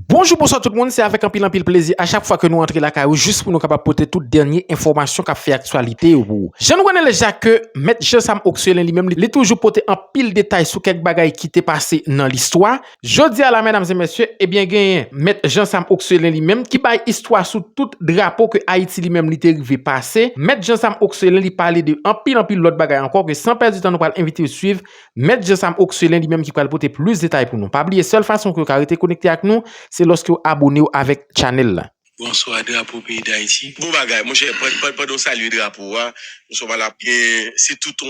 Bonjour, bonsoir tout le monde, c'est avec un pile plaisir à chaque fois que nous entrons la caillou juste pour nous capables porter toute dernière information qui fait actualité ou. Je nous connais déjà que Maître Jean-Sam Oxuelen lui-même il est toujours porté en pile détail sur quelques bagailles qui t'est passé dans l'histoire. Je dis à la mesdames et messieurs, eh bien gagne Maître Jean-Sam Oxuelen lui-même qui baille histoire sur tout drapeau que Haïti lui-même lui arrivé passer. Maître Jean-Sam Oxuelen lui parler de en pile l'autre bagaille encore que sans perdre du temps nous va inviter à suivre Maître Jean-Sam Oxuelen lui-même qui va porter plus de détails pour nous. Pas oublier seule façon que vous rester connecté avec nous c'est lorsque vous abonnez avec channel là. Bonsoir drapeau pays d'Haïti. Bon bagay, mon cher, pas de salut drapeau, hein. Nous sommes là, c'est tout ton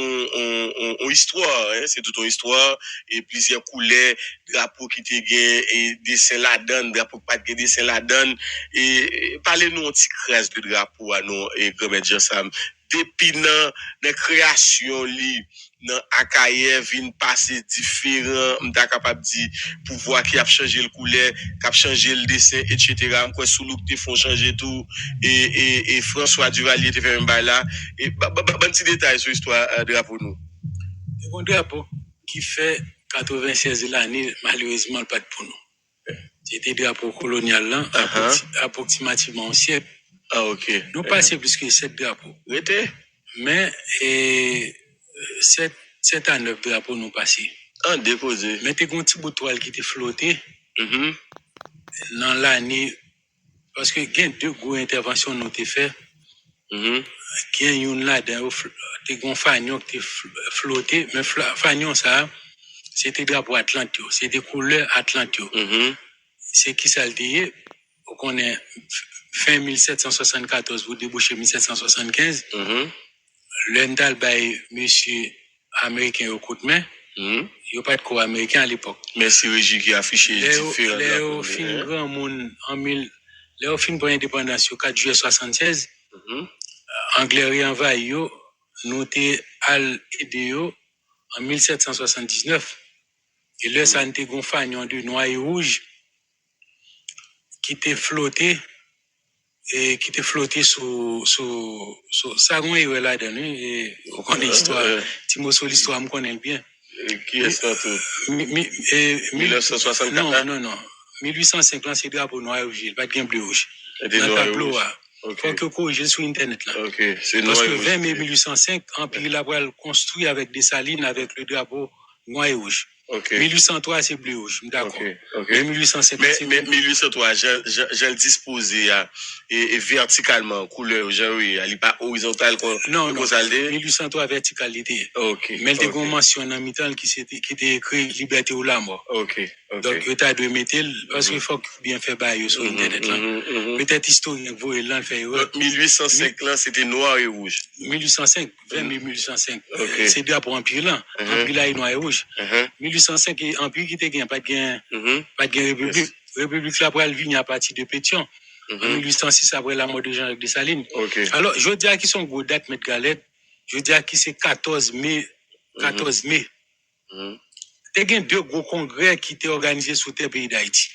histoire, hein. C'est tout ton histoire, et plusieurs couleurs, drapeau qui te gagne, et dessin la donne, drapeau pas de dessin la donne, et parlez-nous un petit crasse de drapeau à nous, et comme Jean-Sam. Depuis dans création li dans Akaye vinn passer différents m'ta capable dire pouvoir qui a changé le couleur qui a changé le dessin etc. quoi sous look te font changer tout et François Duvalier te fait même bail là et bon petit détail sur l'histoire drapeau nous un drapeau qui fait 96 l'année malheureusement pas pour nous c'était drapeau colonial là approximativement au siècle. Ah, ok. Nous passons plus que 7 drapeaux. Mais 7 à 9 drapeaux nous passés. Ah, déposé. Mais t'es un petit bout de toile qui était flotté dans l'année. Parce que il y a deux grosses interventions nous t'ai fait. Il y a une là-dedans, t'es un fagnon qui était flotté. Mais fagnon ça, c'était drapeau Atlantique. C'était couleur Atlantique. C'est qui ça le dit? On est fin 1774 pour déboucher 1775. L'Endal by monsieur américain au coup de main. Il n'y a pas de corps américain à l'époque. Mais c'est Régis qui a affiché différents. Léo fin grand monde en 1000. Léo fin pour l'indépendance au 4 juillet 76. Anglais envahi yo, noté al idéo en 1779. Et là, ça a été un fagnon de noir et rouge qui était flotté. Et qui était flotté sous ça on est là dedans et on connaît l'histoire Timoso l'histoire me connaît bien qui est ça tout 1964 non 1805 là c'est drapeau noir et rouge pas de bleu rouge dans le tableau faut que corriger sur internet là c'est parce que 20 mai 1805 empire Laval construit avec des salines avec le drapeau noir et rouge. 1803 c'est bleu rouge, d'accord. Mais 1805 mais 1803 j'ai disposé et verticalement couleur genre il est pas horizontal non 1803 verticalité. Mais il y a une mention dans mi-temps qui était écrit liberté ou la mort. Donc il t'a dû mettre parce qu'il faut bien faire bail sur internet là. Peut-être historien vous là fait 1805 là c'était noir et rouge. 1805 20 1805 c'est drapeau empire là. Empire là est noir et rouge. 1805 empire qui était gain pas de gain république. République là pour elle venir à partir de Pétion. En 1806 après la mort de Jean-Jacques Dessalines. Alors je dis à qui sont gros date mettre galette. Je dis à qui c'est 14 mai. Il y a deux gros congrès qui étaient organisés sous le pays d'Haïti.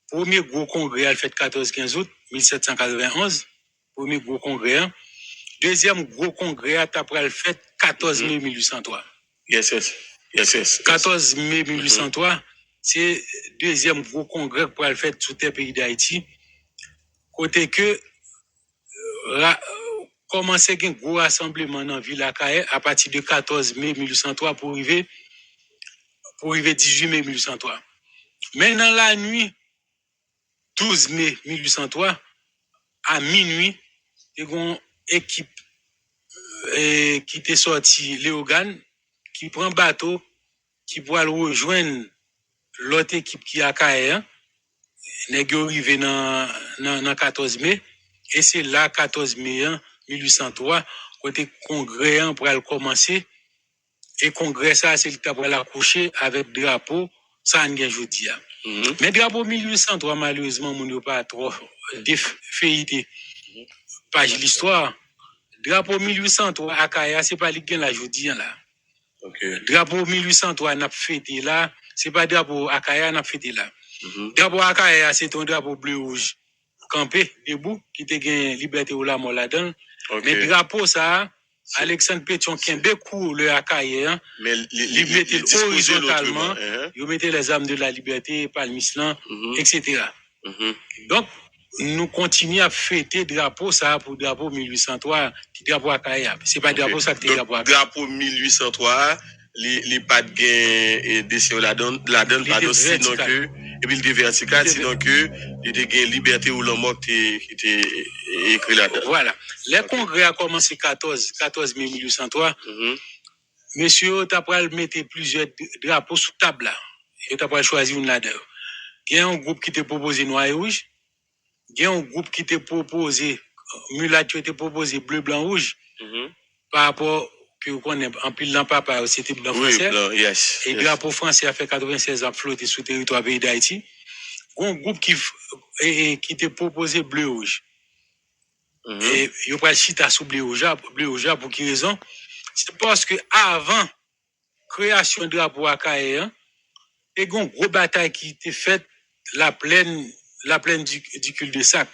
Premier gros congrès a fait 14-15 août 1791. Premier gros congrès. Deuxième gros congrès a fait 14 mai 1803. Yes. 14 mai 1803, c'est deuxième gros congrès pour le faire sous le pays d'Haïti. Côté que commencer un gros rassemblement dans la ville Akaye à partir de 14 mai 1803 pour arriver 18 mai 1803. Mais dans la nuit 12 mai 1803 à minuit, il y a une équipe qui était sortie Léogane qui prend bateau qui pourra rejoindre l'autre équipe qui a Akaye. Nèg yo arrivé dans 14 mai et c'est là 14 mai 1803 côté congrès pour aller commencer et congrès ça c'est le pour accoucher avec drapeau ça n'gien jodi a. Mais drapeau 1803 malheureusement mon yo pas trop déféité page l'histoire. Drapeau 1803 Akaya c'est pas li gen la jodi là. Drapeau 1803 n'a fêté là, c'est pas drapeau Akaya n'a fêté là. Drapeau Akaya c'est un drapeau bleu rouge campé debout qui te gain liberté ou la mort là-dedans. Mais drapeau ça Alexandre Pétion Kembe court le Akaya mais il mettait horizontalement, il mettait les armes de la liberté palmislan etc. Donc, nous continuons à fêter drapeau ça pour drapeau 1803, drapeau à Kaya. C'est pas drapeau ça qui est drapeau à Kaya. Drapeau 1803, les pas de gain dessin la donne pardon, sinon que, et puis il était vertical, sinon que, il était gain liberté ou l'homme qui était écrit là-dedans. Voilà. Le congrès a commencé 14 mai 1803. Monsieur, t'as pas mettre plusieurs drapeaux sous table là. Et t'as pas choisi une là-dedans. Il y a un groupe qui t'a proposé noir et rouge. Il y a un groupe qui t'a proposé, mulâtre qui t'a proposé bleu, blanc, rouge. Par rapport que vous connaissez, en pile dans papa, c'était blanc français. Blanc, yes. Et drapeau français a fait 96 ans flotter sous le territoire pays d'Haïti. Un groupe qui t'a proposé bleu, rouge. Et il n'y a pas de chita sous bleu, rouge, pour quelle raison? C'est parce que avant création de drapeau à Kaye, il y a une grosse bataille qui était faite la plaine du cul-de-sac.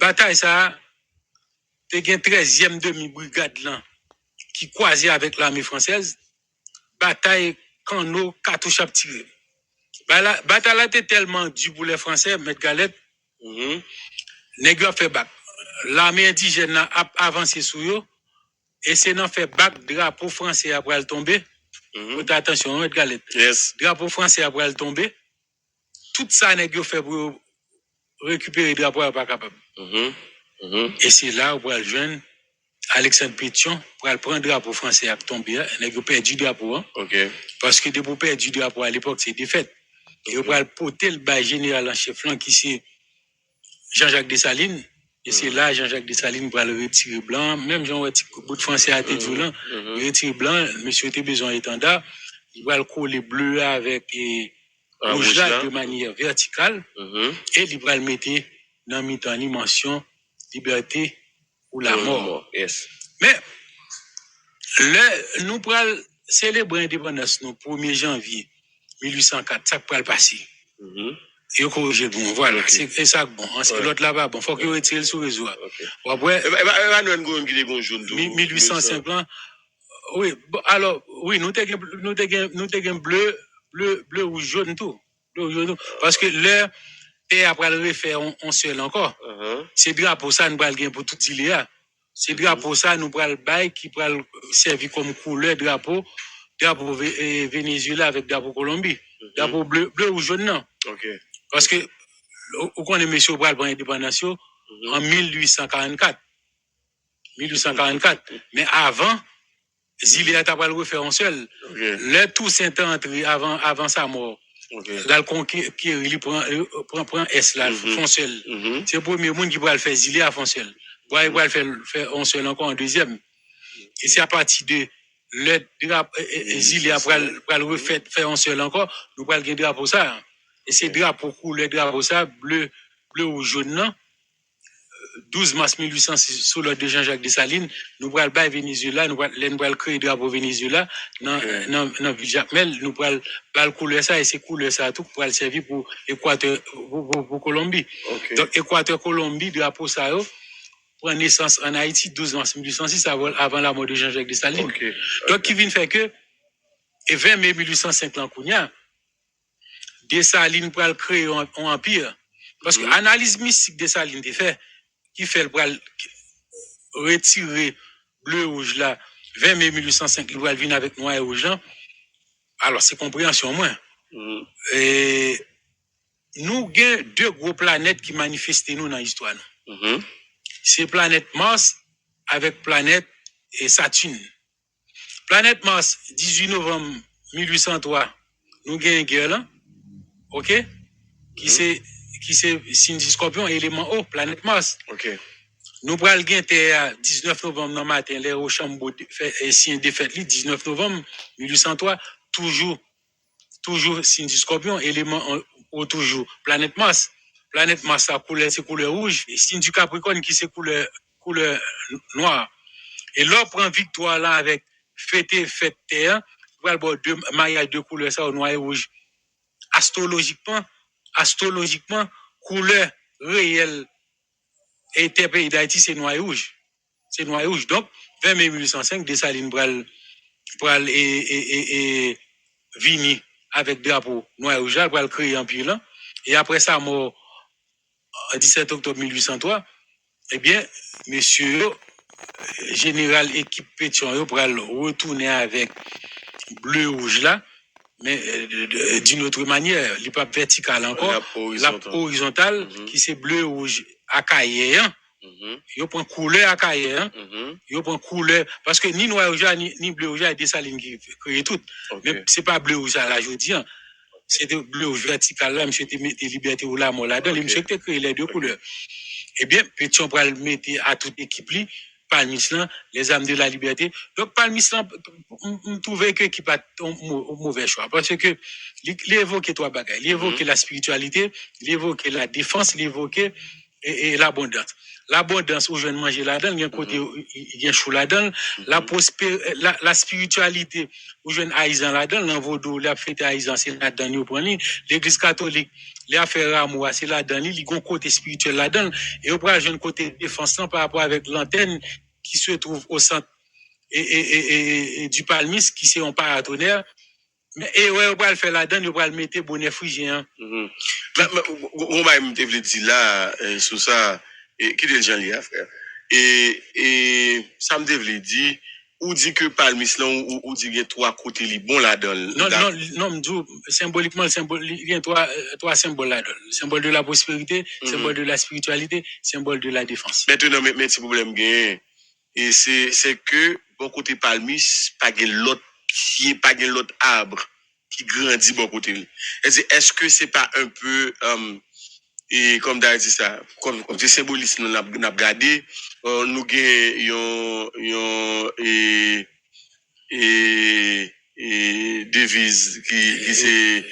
Bataille ça, il y a une 13e demi-brigade là qui croisait avec l'armée française. Bataille Cano, cartouche à tirer. Bataille là était tellement dure pour les Français, M. Galette. Nèg a fait bac. L'armée indigène a avancé sur eux. Et c'est dans fait bac drapeau français après le tomber. Faites attention, M. Galette. Yes. Drapeau français après le tomber. Tout ça nèg a fait pour récupérer drapeau pas capable. Et c'est là où le jeune Alexandre Pétion pour prendre drapeau français à tomber, nèg a perdu drapeau. Parce que depuis perdu drapeau à l'époque c'est défaite. Et on va porter le bas général en chef là qui c'est Jean-Jacques Dessalines. Et c'est là Jean-Jacques Dessalines va le retirer blanc, même Jean bout de français à tête volant, il retire blanc, monsieur était besoin d'étendard, il va le coller bleu avec rouge là de manière verticale et il va le mettre dans mi-temps mention liberté ou la mort. Yes. Mais nous pral célébrer l'indépendance le 1er janvier 1804, ça peut le passer. Et corriger bon, voilà, c'est ça bon. C'est l'autre là-bas, bon, faut qu'il retire le sous réseau. Après, 1805 là. Oui, alors, oui, nous t'es bleu ou jaune tout. Parce que l'heure, et après le refaire, on seul encore. C'est drapeau ça, nous pral gain pour tout il c'est drapeau ça, nous pral bail qui pral servir comme couleur drapeau Venezuela avec drapeau Colombie. Drapeau bleu ou jaune, non. Parce que, on connaît monsieur pral prendre indépendance en 1844. Mais avant, Zilia t'a pas le refaire en seul. Le tout Saint-André avant sa mort. Là, le conquérant, il prend S là, font seul. C'est le premier monde qui va le faire Zilia font seul. Il va le faire en seul encore en deuxième. Et c'est à partir de le Zilia va le refaire en seul encore, nous va le drapeau ça. Et c'est drapeau couleur drapeau ça, bleu ou jaune, non? 12 mars 1800, sous l'ordre de Jean-Jacques Dessalines, nous allons le Venezuela, nous allons créer le drapeau Venezuela, dans Ville-Jacmel, nous allons le couleur ça, et c'est couleur ça tout pour le servir pour Équateur, pour Colombie. Donc, Équateur, Colombie, drapeau ça, prend naissance en Haïti, 12 mars 1806, avant la mort de Jean-Jacques Dessalines. Donc, qui vient faire que, et 20 mai 1805, Dessalines pour le créer un empire. Parce que l'analyse mystique de Dessalines est fait, qui fait le retirer bleu rouge là 20 mai 1805 il va venir avec noir et rouge. Alors c'est compréhension moins. Et nous avons deux gros planètes qui manifestent nous dans l'histoire. C'est planète Mars avec planète Saturne. Planète Mars 18 novembre 1803 nous avons une guerre là. OK? Qui c'est signe du Scorpion, élément haut, planète Mars. Nous pral gen terre 19 novembre dans matin, les Rochambeau fait signe défaite 19 novembre 1803, toujours signe du Scorpion, élément haut toujours, planète Mars. Planète Mars a couleur c'est couleur rouge, et signe du Capricorne qui c'est couleur noire. Et là prend victoire là avec fête terre, pral bo deux maillage de couleurs ça noir et rouge. Astrologiquement, couleur réelle était pays d'Haïti, c'est noir et rouge. C'est noir et rouge. Donc, 20 mai 1805, Dessalines pral vini avec drapeau noir et rouge, pral créer un empire là. Et après ça, mort 17 octobre 1803, eh bien, monsieur, général équipe Pétion, pour retourner avec bleu-rouge là, mais d'une autre manière, il n'est pas vertical encore, la horizontale, qui c'est bleu-rouge à cahier, il prend couleur à cahier, il prend couleur, parce que ni noir rouge ni bleu rouge, il y a des salines qui créent tout, mais c'est pas bleu rouge à la journée. C'était bleu rouge vertical là, monsieur te mettait liberté ou la mort là-dedans, monsieur te créé les deux couleurs. Eh bien, Pétion pour le mettre à toute équipe, Palmislan, les âmes de la liberté. Donc, Palmislan, on trouvait que qui pas un mauvais choix. Parce que, il évoquait trois bagages. Il évoquait la spiritualité, il évoquait la défense, il évoquait et l'abondance. L'abondance, où je viens de manger là-dedans, il y a un côté, il y a un chou là-dedans. La spiritualité, où je viens haïsan là-dedans, l'envaudou, la fête haïsan, c'est là-dedans, nous prenons. L'église catholique, les affaires amour, c'est là-dedans, il y a un côté spirituel là-dedans. Et au j'ai un côté défense par rapport avec l'antenne qui se trouve au centre et du Palmis, qui c'est un paratonnerre. Et ouais, on va le faire là-dedans, on va le mettre bonnet frigien. On va me dire là, sur ça, qui est le Jean-Lia, frère. Et ça me devait dire, ou dit que Palmis là, ou dit qu'il y a trois côtés li bon là-dedans. Non, symboliquement, il y a trois symboles là-dedans. Le symbole de la prospérité, le symbole de la spiritualité, le symbole de la défense. Maintenant, mais ce problème gain, et c'est que, bon côté Palmis, pas l'autre arbre qui grandit bon côté. Est-ce que c'est pas un peu, et comme d'as dit ça, comme des symbolistes nous n'a regardé, nous gagnons et devise qui c'est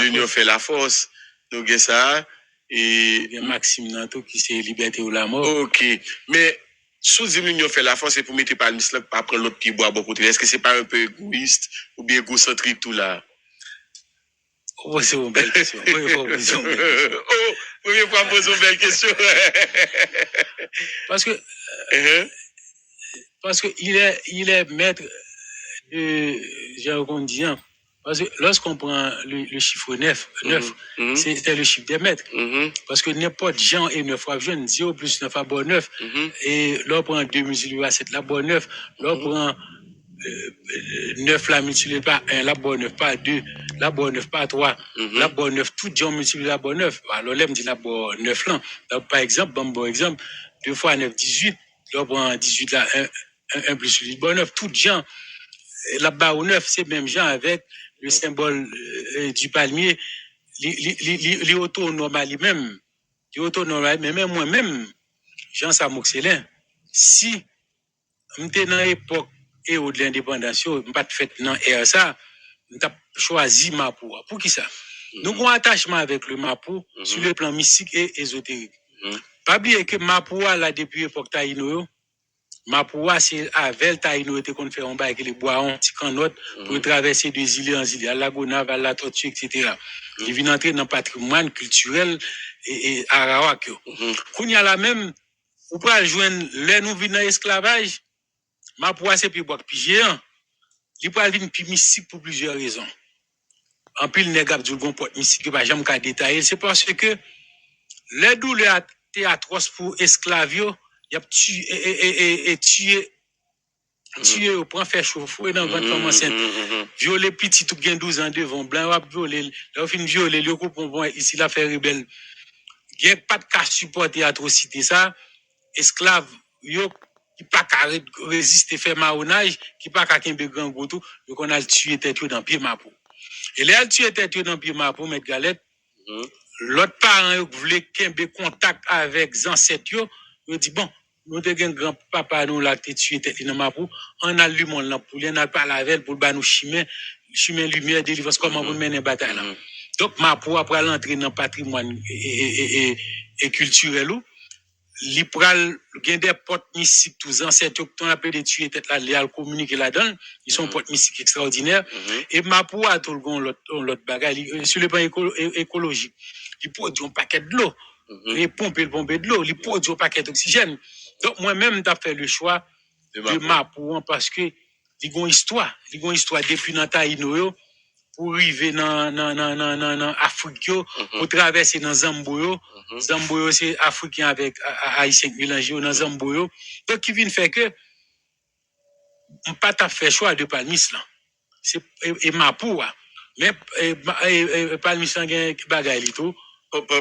l'union fait la force, nous gagnons ça et Maxime Nanto qui c'est liberté ou la mort. OK, mais sous l'union fait la force, c'est pour mettre Palmis là pas prendre l'autre pied bois bon côté. Est-ce que c'est pas un peu égoïste ou bien égocentrique tout là? Oh, c'est une belle question. Première fois poser une belle question. Parce que il est maître de Géorgondien. Parce que lorsqu'on prend le chiffre 9, c'était le chiffre des maîtres. Parce que n'importe Jean et 9 fois jeune, 0 plus 9 à bon 9. Et là, on prend 2 multiplié par 7, la bonne 9. Là, on prend 9 la multiplié par 1, la bonne 9 par 2, la bonne 9 par 3, la bonne 9, tout Jean multiplié la bonne 9. Alors là, on dit la bonne 9 là. Donc, par exemple, bon exemple, 2 fois 9, 18. Là, on prend 18 là, 1 plus 8, bonne 9, tout Jean. Là-bas au 9, c'est même Jean avec le symbole du palmier, les autonome lui-même, mais même moi-même, Jean Samoxélin, si j'étais dans l'époque et au de l'indépendance, je n'ai pas fait dans ça, je choisi Mapou. Pour qui ça? Nous avons un attachement avec le Mapou sur le plan mystique et ésotérique. Pas oublier que Mapou, là, depuis l'époque Taïno, Mapoua, c'est avec Taïno, qu'on fait un bail, les bois en petit canotte pour traverser des îles en île, à la Gonave, à la Tortue, etc. Il vient entrer dans le patrimoine culturel et arawak. Quand il y a la même, ou pas joindre, là, nous venons dans l'esclavage, Mapoua, c'est plus bois que géant. Il peut aller plus mystique pour plusieurs raisons. En pile, les gars, du bon porte mystique, pas jamais qu'à détailler, c'est parce que les douleurs étaient atroces pour esclaves, il a tué au point faire chauffer dans votre femme enceinte. Violer petit tout gain 12 ans devant blanc va violer là fin violer le coupe bon ici la faire rebelle. Il y a pas de cas supporter atrocité ça esclave yo qui pas résister faire marronnage qui pas ka kembe grand goto qu'on a tué tête dans pied mapo. Et là tué tête dans pied mapo mettre galette. L'autre parent voulait kembe contact avec ancêtres yo dit bon nous te gen grand papa nous là te tué tête dans Mapou on allume là pour on a pas la veille pour ba nous chemin lumière délivrance comment pour mener bataille là. Donc Mapou après l'entrer dans patrimoine et culturel ou li pral gen des portes mystiques tous ancêtres qu'on appelle des tuer tête là les communiquer là-dedans ils sont portes mystiques extraordinaires et Mapou a tout l'autre bagage sur le plan écologique il produit un paquet de l'eau il pompe de l'eau il produit un paquet d'oxygène. Donc moi-même t'as fait le choix de Mapou parce que ils ont histoire depuis dans Taïno pour arriver dans Afrique, pour traverser dans Zamboyo. Zamboyo, c'est africain avec haïtien mélangé dans Zamboyo. Donc, qui vient faire que, on pas t'a fait choix de Palmis là. C'est, et Mapoua. Mais, Palmis là, il y a un bagage et tout.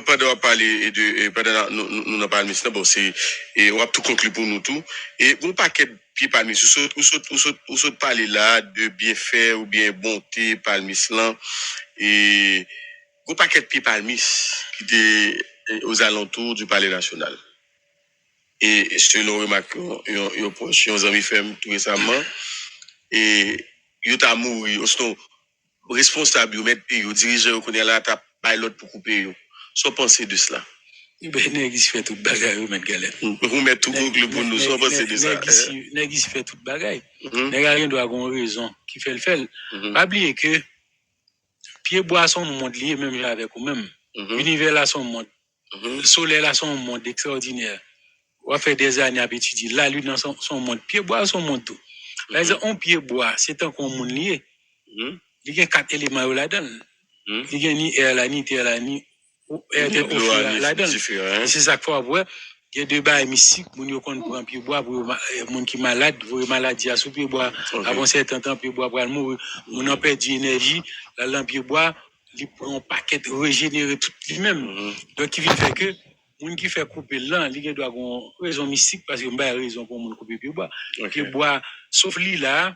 Pas de parler de pas de nous n'a pas mis bon c'est et on va tout conclure pour nous tout et bon paquet pied parmi ou parler là de bien faire ou bien bonté parmi là et bon paquet pied parmi qui était aux alentours du palais national et selon remarque un proche un ami fait tout récemment et il t'a mouru aussi responsable ou mettre pays dirigeant connaît là t'as pas l'autre pour couper soit penser de cela. Ben, négis fait toute bagaille, vous mettez galette. Vous mettez tout conclu pour nous, soit penser de ça. Négis fait toute bagaille. Négis doit avoir une raison qui fait le fait. Pas oublier que pied bois son monde lié même avec vous même. Univers là son monde. Soleil là son monde extraordinaire. On fait des années à étudier. La lune dans son monde. Pied bois son monde tout. Par exemple, un pied bois, c'est un monde lié. Il y a 4 éléments là-dedans. Il y a ni air là, ni terre là, ni là-dedans. C'est ça qu'il faut avoir. Il y a 2 bails mystiques, mon yo kon prend pied bois pour moun qui malade, pour maladie à sous pied bois avant certain temps pied bois pour mourir, mon en perd d'énergie, la lampe pied bois, il prend un paquet régénérer tout lui-même. Donc il fait que moun qui fait couper là, il doit avoir une raison mystique parce que m'ba raison pour moun couper pied bois. Pied bois sauf lui là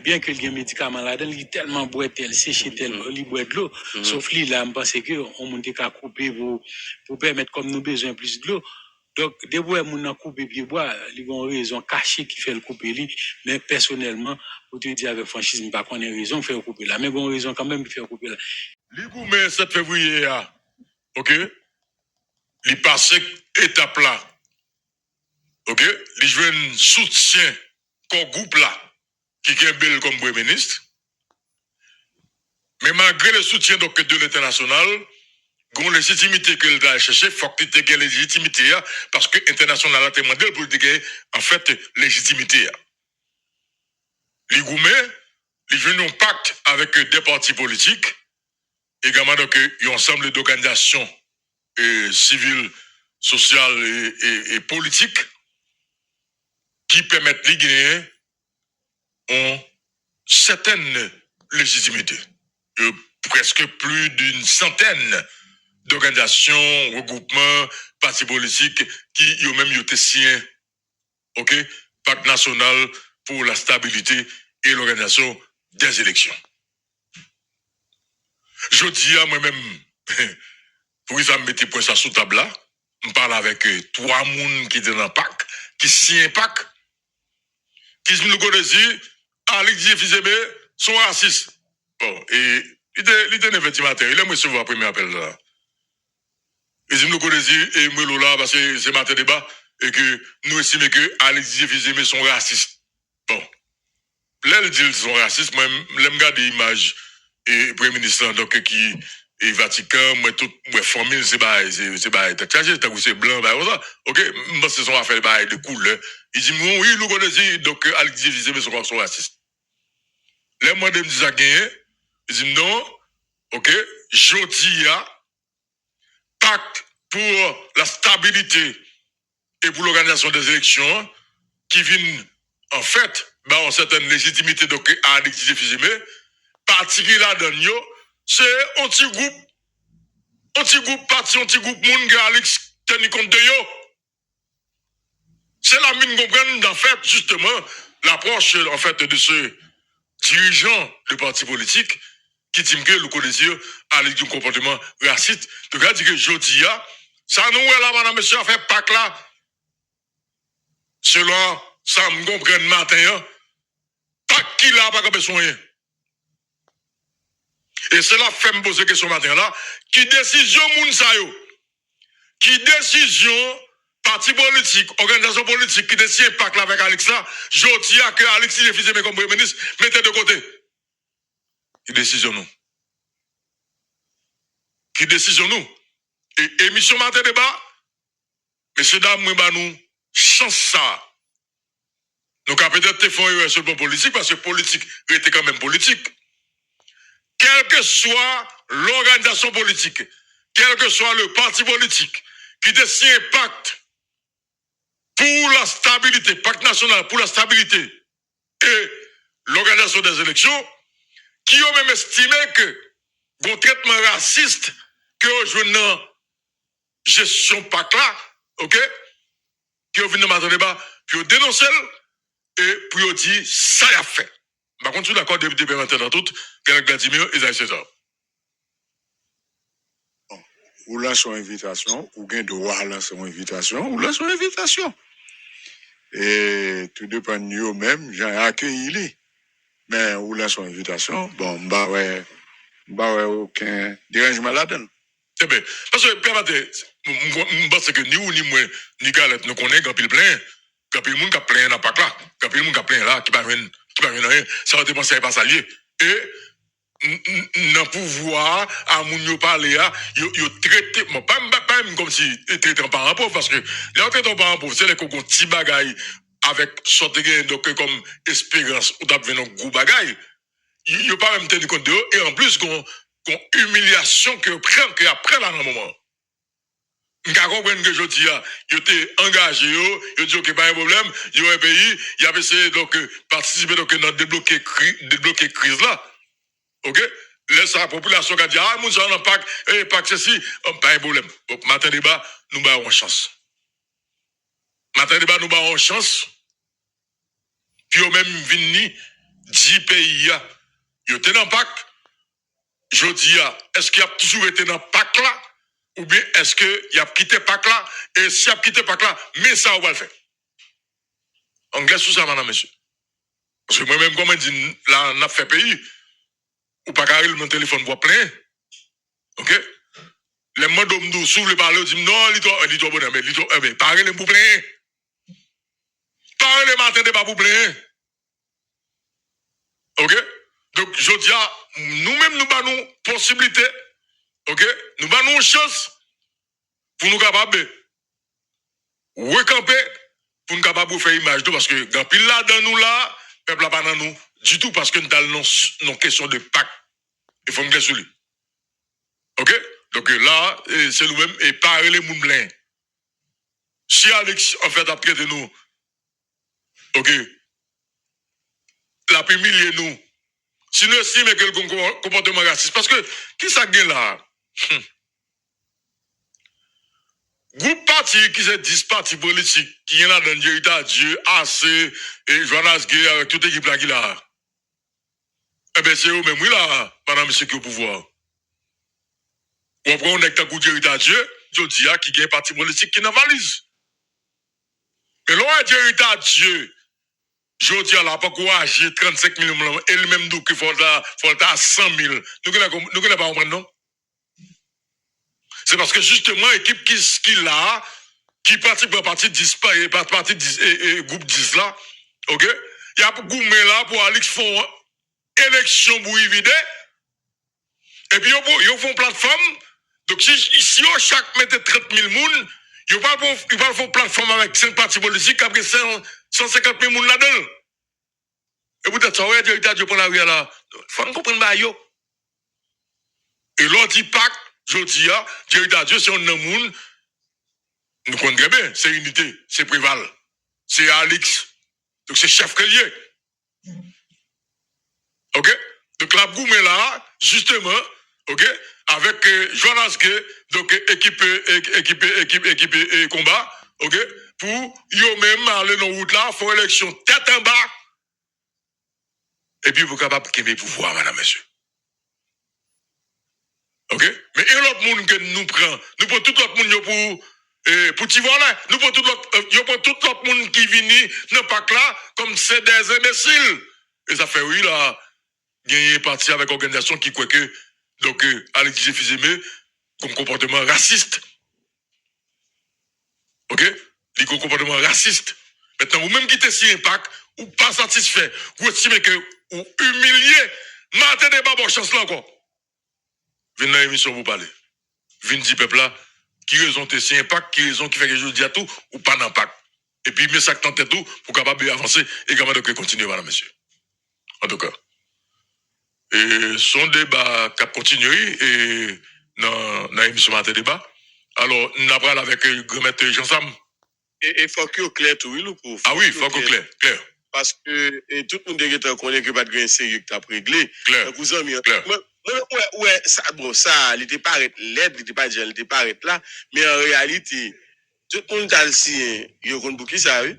bien que le médicament là-dedans, il est tellement boit tel, séché tel, il boit de l'eau. Sauf lui, là, je pense qu'on monte qu'à couper pour permettre comme nous besoin plus de l'eau. Donc, des bois, on a coupé pied bois, il y a une raison cachée qui fait le couper lui. Mais personnellement, pour te dire avec franchise, je ne sais pas qu'on a raison de faire le couper là. Mais il y a une raison quand même de faire le couper là. Le 7 février, ok? Il passe étape là. Ok? Il joue un soutien qu'on groupe là. Qui est belle comme Premier ministre. Mais malgré le soutien donc, de l'international, la légitimité que l'État a cherché, il faut que tu aies légitimité, parce que l'international a demandé pour dire en fait, légitimité. Les Goumets, ils viennent en pacte avec des partis politiques, également donc, un ensemble d'organisations civiles, sociales et politiques qui permettent les Guinéens ont certaines légitimités. Presque plus d'une centaine d'organisations, regroupements, partis politiques qui ont même été signés, ok, Pacte national pour la stabilité et l'organisation des élections. Je dis à moi-même, pour qu'ils me mettent ça sous table là, je parle avec 3 personnes qui étaient dans le pacte, qui signent pacte, qui me connaissent. Alexis Fizebe sont racistes. Bon, et il était 9 matin, il a recevoir le premier appel là. Et si nous connaissons, et nous là, parce que c'est matin débat, et que nous estimons que Alexis Fizebe sont racistes. Bon. Là, ils disent qu'ils sont racistes, moi, je regarde l'image, et Premier ministre, donc, qui est Vatican, moi, tout, moi, formule, c'est blanc, ça. Ok, moi, ce sont affaires de couleur. Il dit, oui, nous connaissons, donc, Alexis Fizebe sont racistes. Là, moi, je me dis ça gagné. Je dis non, ok, Jodia, pacte pour la stabilité et pour l'organisation des élections, qui viennent, en fait, en certaine légitimité, donc, à Alexis Fizeme, particulièrement dans nous, c'est un petit groupe parti, un petit groupe moun que Alex tenu compte de yo. C'est la mine comprendre, en fait, justement, l'approche, en fait, de ce dirigeant de parti politique qui dit que le connaisseur a un comportement raciste. Donc, il dit que Jodia, ça nous est là, madame, monsieur, a fait Pâques là. Selon ça, me comprendre matin, Pâques qui là, pas besoin. Et c'est là fait me poser question matin là, qui décision moun sa yo, qui décision parti politique, organisation politique qui décide Pâques là avec Alexa, Jodia que Alexis Fizeme comme Premier ministre, mettez de côté. Qui décision nous? Qui décision nous? Et émission matin débat, messieurs, dames, nous, chance ça. Donc, peut-être faire sur le plan politique, parce que politique était quand même politique. quel que soit l'organisation politique, quel que soit le parti politique, qui décide un pacte pour la stabilité, pacte national pour la stabilité et l'organisation des élections, qui ont même estimé que un traitement raciste que rejoint dans gestion pacte là, ok, qui ont venu dans le débat, puis ont dénoncé et puis ont dit ça y a fait. Par contre, je suis d'accord, député permanent dans tout, qu'avec Vladimir et César. Ou lance une invitation, ou gain droit à lancer une invitation, ou lance une invitation. Et tout dépend de nous-mêmes, j'ai accueilli. Mais ou lance une invitation, bon, bah ouais, aucun dérangement là-dedans. Eh bien, parce que, permettez, je pense que ni ou ni moi, ni Galette, nous connaissons quand il plein, quand il monde qui plein dans pas là, quand il monde qui plein là, qui va rien, rien, ça va dépendre si pas s'allier. Et, dans pouvoir, à mon yo parler, yo traité, moi, pas comme si, traité en parent pauvre, parce que, les traité en parent pauvre, c'est les cocons petits bagailles, avec sorte de donc, comme espérance, ou d'abord un gros bagaille. Yo pas même tenu compte de eux, et en plus, qu'on humiliation que prend, que après là, dans le moment. Je comprends que je dis, yo t'es engagé, yo dit, ok, pas un problème, yo un pays, il a essayé, donc, participer, donc, dans débloquer crise là. Ok? Laisse la population qui dit, ah, nous sommes en Pâques, et Pâques, ceci, pas un problème. Donc, matin débat, nous avons une chance. Matin débat, nous avons une chance. Puis, au même vini, 10 pays, ils étaient dans Pâques. Je dis, est-ce qu'il a toujours été dans Pâques là? Ou bien est-ce qu'il a quitté Pâques là? Et s'il a quitté Pâques là, mais ça, on va le faire. On laisse tout ça, madame, monsieur. Parce que moi-même, comme on dit, là, on a fait pays. Ou pas carré mon téléphone pour plein. OK? Les mots d'homme s'ouvrent le parler, disent non, lis-toi bonheur, mais lis-toi, mais parlez pour plein. Parlez matin de pas pour plein. OK? Donc, je dis, nous-mêmes, nous avons possibilité. OK? Nous avons une chance pour nous capables de recamper, pour nous capables de faire image. Parce que, quand pile là, dans nous là, peuple là, pas dans nous, du tout, parce que nous avons une question de pacte. Il faut me laisser sur lui. OK? Donc là, c'est nous-mêmes, et parler les moun blancs. Si Alex, en fait, a traité nous, OK? La plus humilié nous. Si nous estimons que le comportement raciste, parce que, qui ça gagne là? Groupe parti qui c'est 10 partis politiques qui est là dans l'héritage Dieu, AC et Jonas Gay avec toute l'équipe là qui là. Eh bien, c'est eux-mêmes, oui là, madame, monsieur qui est au pouvoir. On prend un hectare de héritage Dieu, je dis qui gagne parti politique qui n'a valise. Mais l'on a dit héritage Dieu, je dis à la pas courage, 35 millions, et le même d'où qu'il faut à 100 000. Nous ne pas comprendre, non? C'est parce que justement, l'équipe qui là, qui participe à partie 10, partie 10 et groupe 10 là, ok? Il y a beaucoup de là pour aller faire élection pour y vider. Et puis, ils font plateforme. Donc, si chaque mette 30 000 personnes, ils vont faire plateforme avec 5 partis politiques, après 150 000 personnes là-dedans. Et peut-être ça, ouais, Dieu pour la rue là. Faut comprendre, bah, yo. Et l'autre dit pacte. Je dis, Dieu, c'est un monde, nous connaissons très bien, c'est unité, c'est Préval, c'est Alix, donc c'est chef Kellier. OK? Donc la Goumé là, justement, OK? Avec Jonas Gay, donc équipe et combat, OK? Pour eux-mêmes aller dans la route là, faire élection tête en bas. Et puis vous capable de gagner pouvoir, madame, monsieur. OK? Mais et l'autre monde que nous prenons, nous prenons tout l'autre monde pour t'y voir nous prenons tout l'autre monde qui vient dans pas là, comme c'est des imbéciles. Et ça fait oui là, gagner parti avec organisation qui croit que, donc, Alex Fizemé, comme comportement raciste. OK? Il y a un comportement raciste. Maintenant, vous-même qui êtes si impact, ou pas satisfait, vous estimez que, ou humilié, matin de pas bonne chance là encore. Venez dans l'émission vous parler. Venez dire peuple là, qui raison t'es si impact, qui raison qui fait que je dis à tout, ou pas d'impact. Et puis, mais ça tente tout, pour capable d'avancer, et capable de continuer, madame, monsieur. En tout cas. Et son débat qui a continué et dans l'émission Matin Débat. Alors, nous avons parlé avec le grand maître Jean Sam. Et faut que clair tout, oui, nous pour. Ah oui, faut que clair. Parce que tout le monde est connaît que pas de grain sérieux que tu as réglé. Clair. Cousin, Clair. ouais, ça, il était pas l'aide, il était pas là, mais en réalité, tout le monde a le sien, il y a un bouquet, ça, oui.